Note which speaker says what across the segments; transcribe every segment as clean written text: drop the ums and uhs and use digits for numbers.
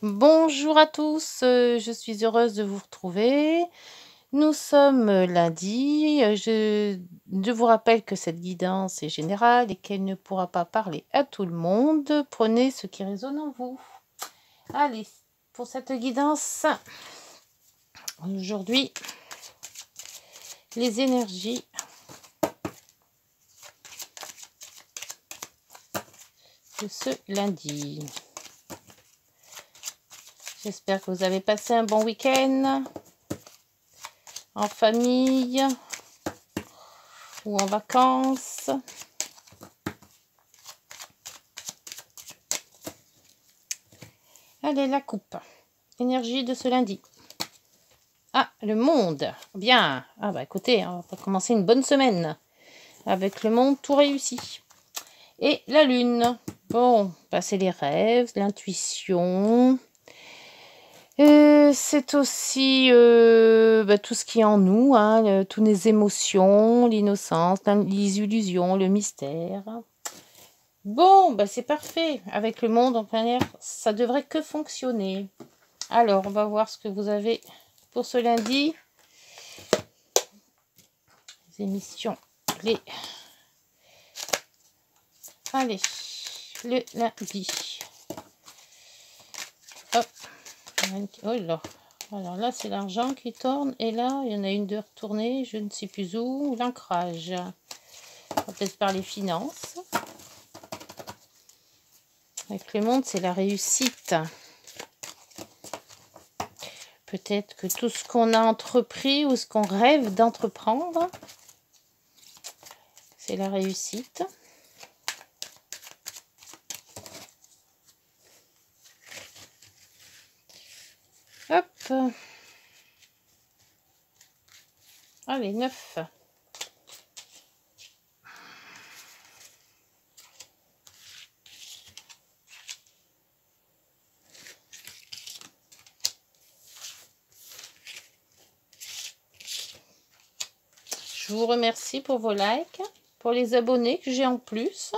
Speaker 1: Bonjour à tous, je suis heureuse de vous retrouver. Nous sommes lundi. Je vous rappelle que cette guidance est générale et qu'elle ne pourra pas parler à tout le monde. Prenez ce qui résonne en vous. Allez, pour cette guidance, aujourd'hui, les énergies de ce lundi. J'espère que vous avez passé un bon week-end en famille ou en vacances. Allez, la coupe. Énergie de ce lundi. Ah, le monde. Bien. Ah bah écoutez, on va commencer une bonne semaine. Avec le monde tout réussi. Et la lune. Bon, bah, c'est les rêves, l'intuition. C'est aussi tout ce qui est en nous, hein, toutes les émotions, l'innocence, les illusions, le mystère. Bon, bah c'est parfait. Avec le monde en plein air, ça devrait que fonctionner. Alors, on va voir ce que vous avez pour ce lundi. Les émissions. Allez, le lundi. Hop. Oh là. Alors là, c'est l'argent qui tourne. Et là, il y en a une de retournée. Je ne sais plus où. L'ancrage. Peut-être par les finances. Avec le monde, c'est la réussite. Peut-être que tout ce qu'on a entrepris ou ce qu'on rêve d'entreprendre, c'est la réussite. Hop. Allez, 9. Je vous remercie pour vos likes, pour les abonnés que j'ai en plus,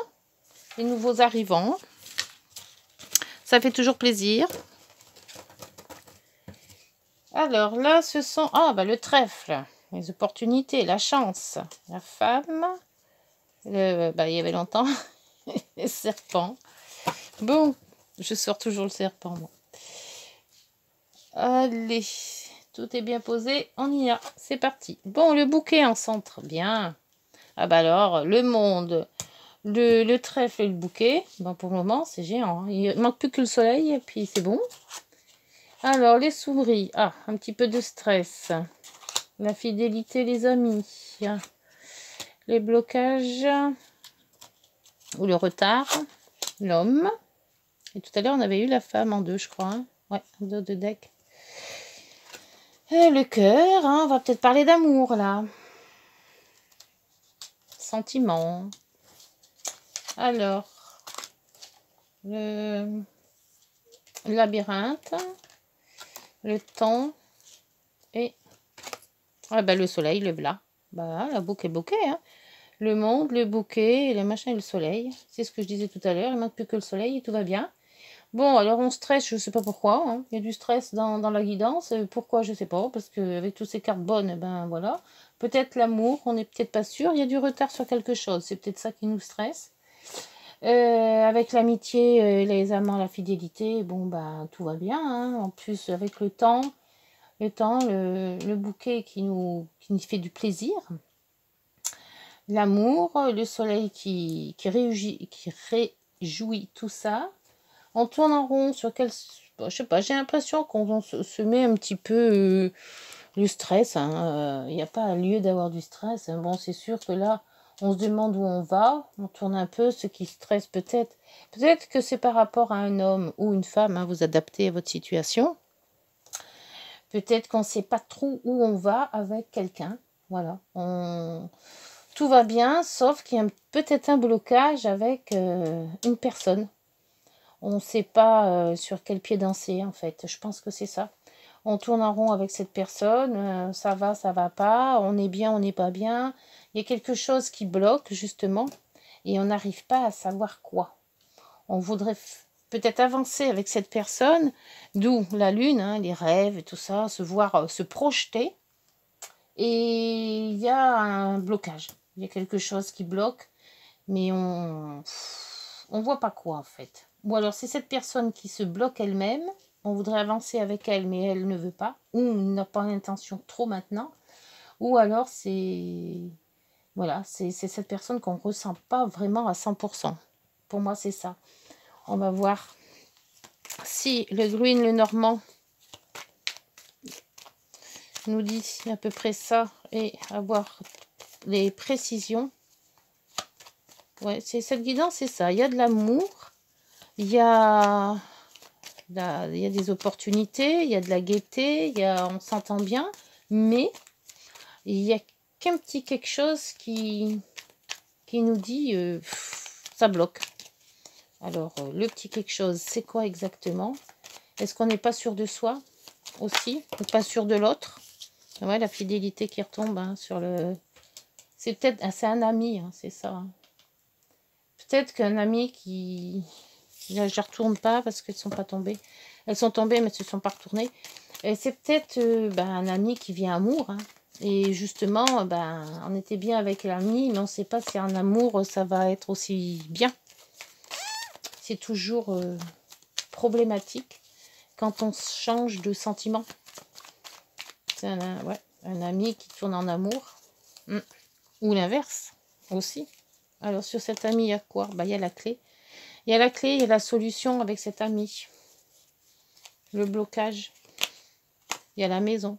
Speaker 1: les nouveaux arrivants. Ça fait toujours plaisir. Alors là, ce sont... Ah, bah le trèfle, les opportunités, la chance, la femme, il y avait longtemps, les serpents. Bon, je sors toujours le serpent, moi. Allez, tout est bien posé, on y a, c'est parti. Bon, le bouquet en centre, bien. Ah bah alors, le monde, le trèfle et le bouquet, bon, pour le moment, c'est géant. Hein. Il manque plus que le soleil, et puis c'est bon. Alors, les souris, ah, un petit peu de stress. La fidélité, les amis. Les blocages, ou le retard, l'homme. Et tout à l'heure, on avait eu la femme en 2, je crois. Hein. Ouais, 2 de deck. Et le cœur, hein, on va peut-être parler d'amour, là. Sentiments. Alors, le labyrinthe, le temps et le soleil, le blas. Bah, la bouquet, hein. Le monde, le bouquet, le machin et le soleil. C'est ce que je disais tout à l'heure. Il ne manque plus que le soleil et tout va bien. Bon, alors on stresse, je ne sais pas pourquoi. Hein. Il y a du stress dans la guidance. Pourquoi, je ne sais pas. Parce qu'avec toutes ces cartes bonnes, ben voilà. Peut-être l'amour, on n'est peut-être pas sûr. Il y a du retard sur quelque chose. C'est peut-être ça qui nous stresse. Avec l'amitié, les amants, la fidélité, bon, bah, tout va bien. Hein. En plus, avec le temps, le bouquet qui nous fait du plaisir. L'amour, le soleil qui réjouit tout ça. On tourne en rond sur quel... Je sais pas, j'ai l'impression qu'on se met un petit peu le stress. Il n'y a pas lieu d'avoir du stress. Hein. Bon, c'est sûr que là, on se demande où on va. On tourne un peu, ce qui stresse peut-être. Peut-être que c'est par rapport à un homme ou une femme. Hein, vous adaptez à votre situation. Peut-être qu'on ne sait pas trop où on va avec quelqu'un. Voilà. Tout va bien, sauf qu'il y a peut-être un blocage avec une personne. On ne sait pas sur quel pied danser, en fait. Je pense que c'est ça. On tourne en rond avec cette personne. Ça va pas. On est bien, on n'est pas bien. Il y a quelque chose qui bloque, justement. Et on n'arrive pas à savoir quoi. On voudrait peut-être avancer avec cette personne, d'où la lune, hein, les rêves et tout ça, se voir, se projeter. Et il y a un blocage. Il y a quelque chose qui bloque, mais on voit pas quoi en fait. Ou alors c'est cette personne qui se bloque elle-même, on voudrait avancer avec elle, mais elle ne veut pas, ou n'a pas l'intention trop maintenant, ou alors c'est voilà, c'est cette personne qu'on ne ressent pas vraiment à 100%. Pour moi, c'est ça. On va voir si le Green, le Normand, nous dit à peu près ça et avoir les précisions. Ouais, c'est cette guidance, c'est ça. Il y a de l'amour, il y a, il y a des opportunités, il y a de la gaieté, on s'entend bien, mais il y a qu'un petit quelque chose qui nous dit ça bloque. Alors, le petit quelque chose, c'est quoi exactement? Est-ce qu'on n'est pas sûr de soi aussi, ou pas sûr de l'autre? Ouais, la fidélité qui retombe hein, sur le... C'est peut-être... c'est un ami, hein, c'est ça. Hein. Peut-être qu'un ami qui... Là, je ne retourne pas parce qu'elles ne sont pas tombées. Elles sont tombées, mais elles ne se sont pas retournées. Et c'est peut-être un ami qui vient amour. Hein. Et justement, on était bien avec l'ami, mais on ne sait pas si un amour, ça va être aussi bien. C'est toujours problématique quand on change de sentiment. C'est un ami qui tourne en amour. Ou l'inverse aussi. Alors sur cet ami, il y a quoi? Il y a la clé. Il y a la clé, il y a la solution avec cet ami. Le blocage. Il y a la maison.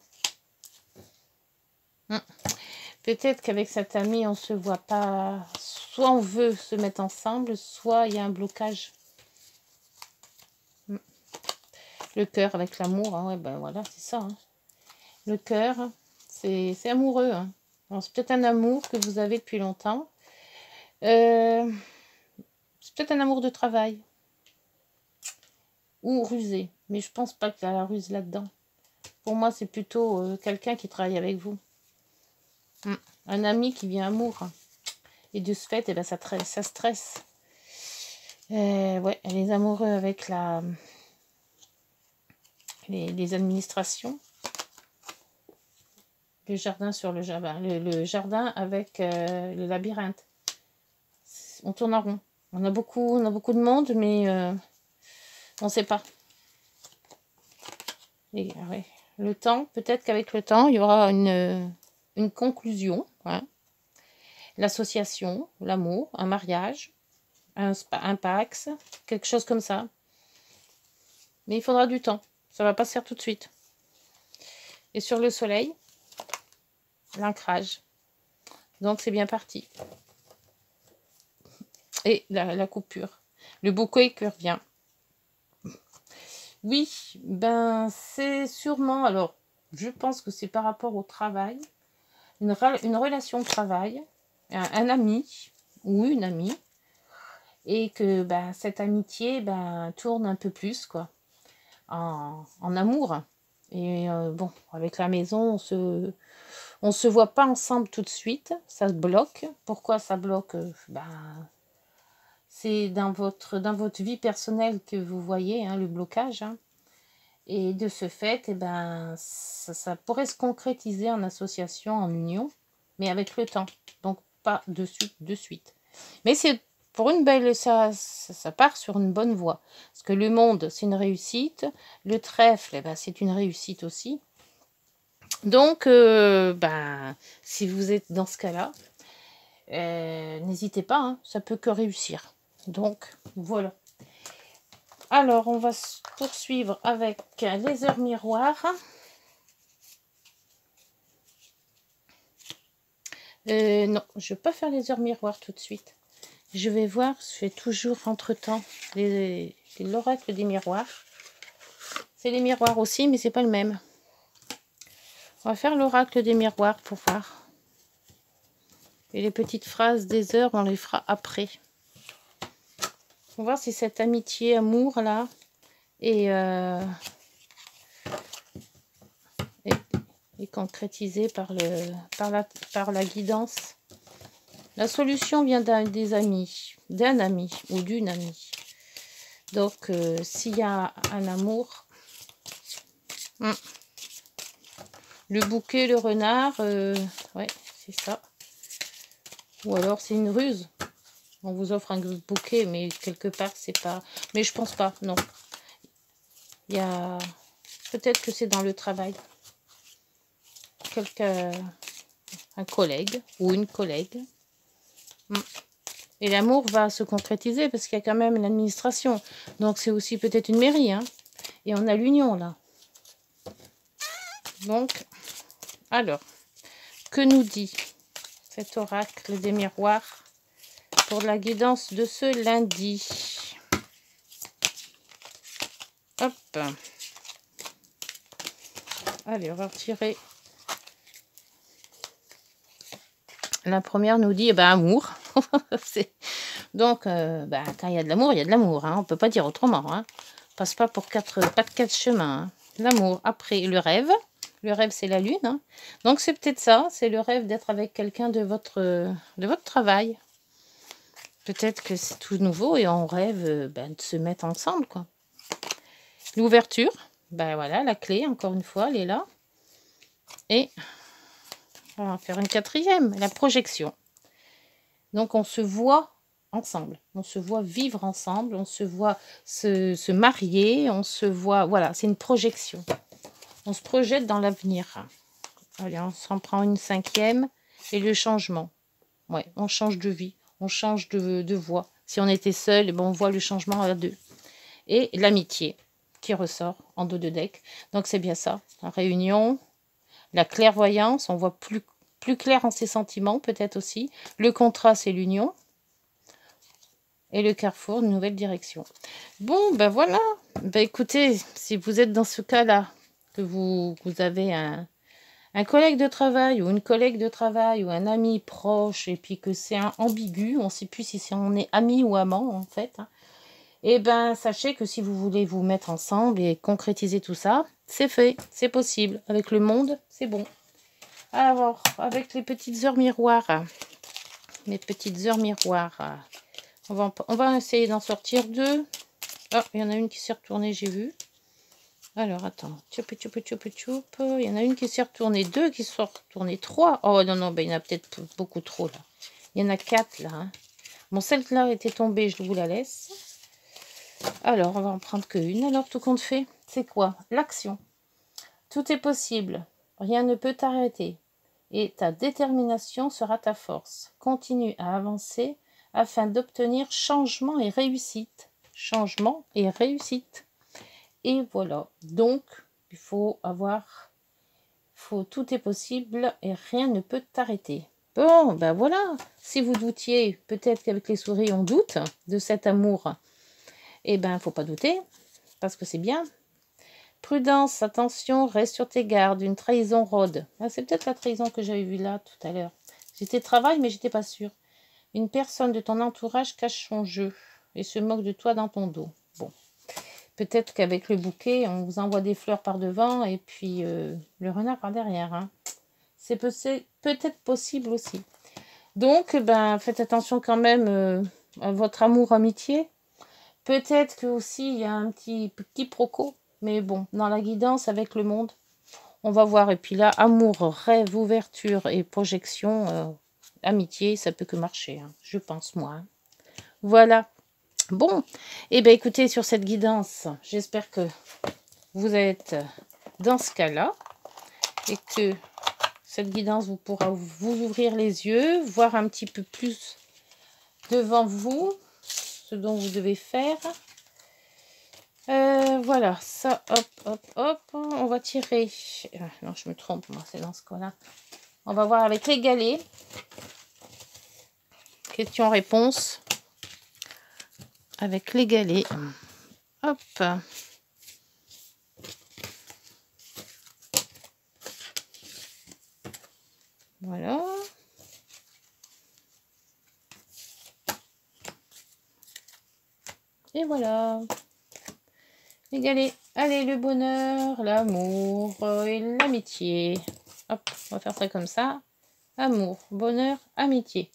Speaker 1: Peut-être qu'avec cet ami, on ne se voit pas. Soit on veut se mettre ensemble, soit il y a un blocage. Le cœur avec l'amour, hein, ouais, voilà, c'est ça. Hein. Le cœur, c'est amoureux. Hein. C'est peut-être un amour que vous avez depuis longtemps. C'est peut-être un amour de travail. Ou rusé. Mais je pense pas qu'il y a la ruse là-dedans. Pour moi, c'est plutôt quelqu'un qui travaille avec vous. Un ami qui vient amour. Et de ce fait, ça stresse. Ouais, les amoureux avec les administrations. Le jardin sur le jardin. Le jardin avec le labyrinthe. On tourne en rond. On a beaucoup de monde, mais on ne sait pas. Et, ouais. Le temps, peut-être qu'avec le temps, il y aura une conclusion. Hein. L'association, l'amour, un mariage, un pax, quelque chose comme ça. Mais il faudra du temps. Ça ne va pas se faire tout de suite. Et sur le soleil, l'ancrage. Donc, c'est bien parti. Et la coupure. Le bouquet qui revient. Oui, c'est sûrement... Alors, je pense que c'est par rapport au travail. Une relation de travail. Un ami ou une amie. Et que cette amitié tourne un peu plus, quoi. En amour. Et bon, avec la maison, on se voit pas ensemble tout de suite. Ça se bloque. Pourquoi ça bloque? C'est dans votre vie personnelle que vous voyez hein, le blocage. Hein. Et de ce fait, ça pourrait se concrétiser en association, en union, mais avec le temps. Donc, pas de suite. Mais c'est pour une belle... Ça part sur une bonne voie. Parce que le monde, c'est une réussite. Le trèfle, c'est une réussite aussi. Donc, si vous êtes dans ce cas-là, n'hésitez pas, hein, ça peut que réussir. Donc, voilà. Alors, on va poursuivre avec les heures miroirs. Non, je ne vais pas faire les heures miroirs tout de suite. Je vais voir, je fais toujours entre-temps l'oracle des miroirs. C'est les miroirs aussi, mais c'est pas le même. On va faire l'oracle des miroirs pour voir. Et les petites phrases des heures, on les fera après. On va voir si cette amitié, amour, là, est concrétisée par la guidance. La solution vient d'un ami ou d'une amie. Donc, s'il y a un amour, le bouquet, le renard, ouais, c'est ça. Ou alors, c'est une ruse. On vous offre un bouquet, mais quelque part, c'est pas... Mais je pense pas, non. Il y a... Peut-être que c'est dans le travail. Quelqu'un... Un collègue ou une collègue. Et l'amour va se concrétiser parce qu'il y a quand même l'administration. Donc, c'est aussi peut-être une mairie, hein. Et on a l'union, là. Donc, alors, que nous dit cet oracle des miroirs pour la guidance de ce lundi? Hop. Allez, on va retirer. La première nous dit, amour. Donc, quand il y a de l'amour, il y a de l'amour. Hein. On ne peut pas dire autrement. Hein. Passe pas pour quatre chemins. Hein. L'amour. Après, le rêve. Le rêve, c'est la lune. Hein. Donc, c'est peut-être ça. C'est le rêve d'être avec quelqu'un de votre travail. Peut-être que c'est tout nouveau et on rêve de se mettre ensemble, quoi. L'ouverture. Voilà, la clé, encore une fois, elle est là. Et on va faire une quatrième, la projection. Donc, on se voit ensemble. On se voit vivre ensemble. On se voit se marier. On se voit... Voilà, c'est une projection. On se projette dans l'avenir. Allez, on s'en prend une cinquième. Et le changement. Ouais, on change de vie. On change de voie. Si on était seul, on voit le changement à deux. Et l'amitié qui ressort en dos de deck. Donc, c'est bien ça. La réunion, la clairvoyance. On voit plus clair en ses sentiments, peut-être aussi. Le contrat, c'est l'union. Et le carrefour, une nouvelle direction. Bon, voilà. Écoutez, si vous êtes dans ce cas-là, que vous avez un collègue de travail ou une collègue de travail ou un ami proche et puis que c'est ambigu, on ne sait plus si on est ami ou amant, en fait. Hein. Sachez que si vous voulez vous mettre ensemble et concrétiser tout ça, c'est fait, c'est possible. Avec le monde, c'est bon. Alors, avec les petites heures miroirs, on va essayer d'en sortir deux. Ah, il y en a une qui s'est retournée, j'ai vu. Alors, attends. Il y en a une qui s'est retournée, deux qui sont retournées, trois. Oh, non, il y en a peut-être beaucoup trop, là. Il y en a 4, là. Hein. Bon, celle-là était tombée, je vous la laisse. Alors, on va en prendre qu'une. Alors, tout compte fait, c'est quoi? L'action. Tout est possible. Rien ne peut t'arrêter. Et ta détermination sera ta force. Continue à avancer afin d'obtenir changement et réussite. Changement et réussite. Et voilà. Donc, il faut tout est possible et rien ne peut t'arrêter. Bon, voilà. Si vous doutiez, peut-être qu'avec les souris, on doute de cet amour. Faut pas douter, parce que c'est bien. Prudence, attention, reste sur tes gardes, une trahison rôde. C'est peut-être la trahison que j'avais vue là, tout à l'heure. C'était travail, mais j'étais pas sûre. Une personne de ton entourage cache son jeu et se moque de toi dans ton dos. Bon. Peut-être qu'avec le bouquet, on vous envoie des fleurs par devant et puis le renard par derrière. Hein. C'est peut-être possible aussi. Donc, faites attention quand même à votre amour-amitié. Peut-être que aussi il y a un petit proco. Mais bon, dans la guidance avec le monde, on va voir. Et puis là, amour, rêve, ouverture et projection, amitié, ça peut que marcher. Hein, je pense, moi. Hein. Voilà. Bon, écoutez, sur cette guidance, j'espère que vous êtes dans ce cas-là et que cette guidance vous pourra vous ouvrir les yeux, voir un petit peu plus devant vous ce dont vous devez faire. Voilà, ça, hop, on va tirer. Non, je me trompe, moi, c'est dans ce cas-là. On va voir avec les galets. Question-réponse. Avec les galets. Hop. Voilà. Et voilà. Les galets. Allez, le bonheur, l'amour et l'amitié. Hop, on va faire ça comme ça. Amour, bonheur, amitié.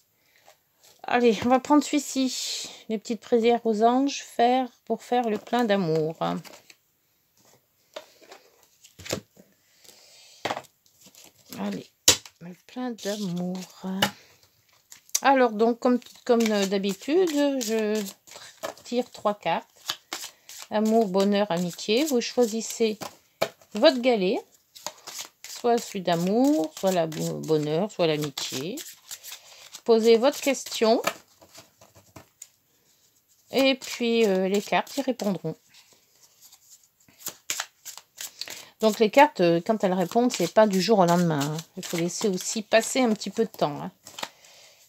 Speaker 1: Allez, on va prendre celui-ci. Les petites prières aux anges pour faire le plein d'amour. Allez, le plein d'amour. Alors, donc, comme d'habitude, je tire 3 cartes. Amour, bonheur, amitié. Vous choisissez votre galet. Soit celui d'amour, soit le bonheur, soit l'amitié. Posez votre question. Et puis, les cartes y répondront. Donc, les cartes, quand elles répondent, c'est pas du jour au lendemain. Hein. Il faut laisser aussi passer un petit peu de temps. Hein.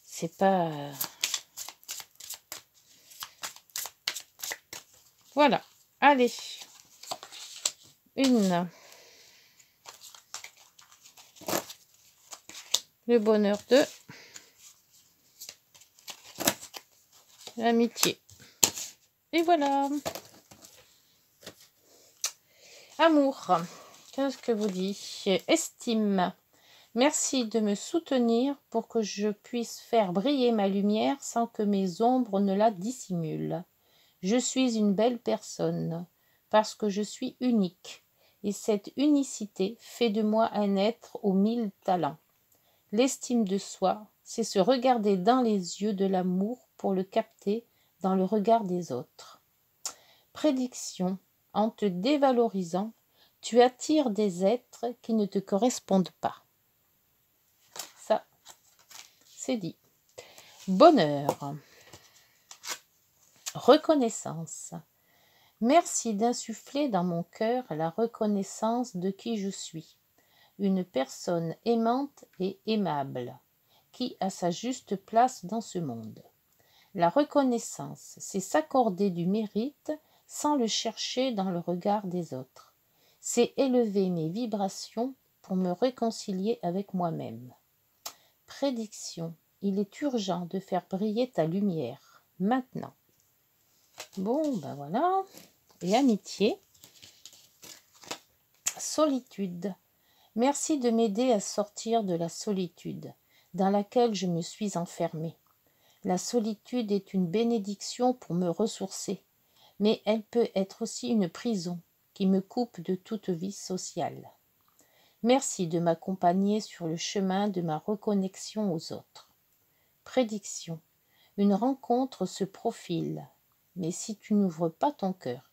Speaker 1: C'est pas... Voilà. Allez. Une. Le bonheur 2. L'amitié. Et voilà. Amour. Qu'est-ce que vous dit? Estime. Merci de me soutenir pour que je puisse faire briller ma lumière sans que mes ombres ne la dissimulent. Je suis une belle personne parce que je suis unique et cette unicité fait de moi un être aux 1000 talents. L'estime de soi, c'est se regarder dans les yeux de l'amour pour le capter dans le regard des autres. Prédiction. En te dévalorisant, tu attires des êtres qui ne te correspondent pas. Ça, c'est dit. Bonheur. Reconnaissance. Merci d'insuffler dans mon cœur la reconnaissance de qui je suis. Une personne aimante et aimable, qui a sa juste place dans ce monde. La reconnaissance, c'est s'accorder du mérite sans le chercher dans le regard des autres. C'est élever mes vibrations pour me réconcilier avec moi-même. Prédiction. Il est urgent de faire briller ta lumière, maintenant. Bon, ben voilà. Et amitié. Solitude. Merci de m'aider à sortir de la solitude, dans laquelle je me suis enfermée. La solitude est une bénédiction pour me ressourcer, mais elle peut être aussi une prison qui me coupe de toute vie sociale. Merci de m'accompagner sur le chemin de ma reconnexion aux autres. Prédiction. Une rencontre se profile, mais si tu n'ouvres pas ton cœur,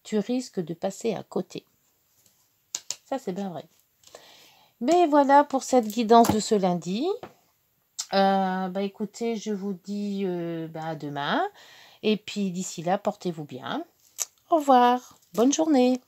Speaker 1: tu risques de passer à côté. Ça, c'est bien vrai. Mais voilà pour cette guidance de ce lundi. Écoutez, je vous dis à demain. Et puis d'ici là, portez-vous bien. Au revoir. Bonne journée.